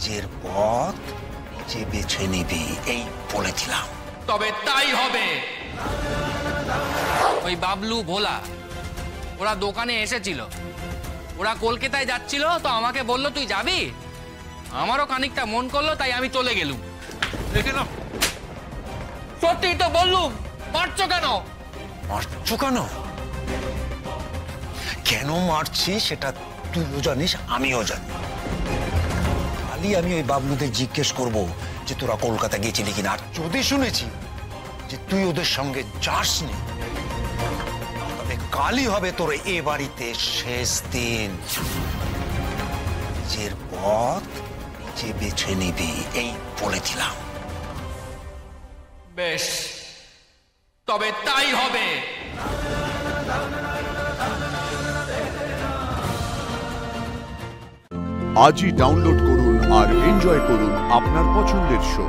নিজের পথ যে বেছে নিবি এই বলেছিলাম। তবে তাই হবে। ওই বাবলু ভোলা ওরা দোকানে এসেছিল, ওরা কলকাতায় যাচ্ছিল, তো আমাকে বললো তুই যাবি। আমারও খানিকটা মন করলো, তাই আমি চলে গেলুম। দেখে না, সত্যি তো বললুম, মারছো কেন? মারছো কেন? কেন মারছি সেটা তুইও জানিস, আমিও জানি। কালই আমি ওই বাবলুদের জিজ্ঞেস করব যে তোরা কলকাতা গেছিলি কিনা। আর যদি শুনেছি যে তুই ওদের সঙ্গে যাসনি, তবে কালই হবে তোর এ বাড়িতে শেষ দিন। নিজের পথ নিজে বেছে নিবি এই বলেছিলাম। বেশ, তবে তাই হবে। আজই ডাউনলোড করুন আর এনজয় করুন আপনার পছন্দের শো।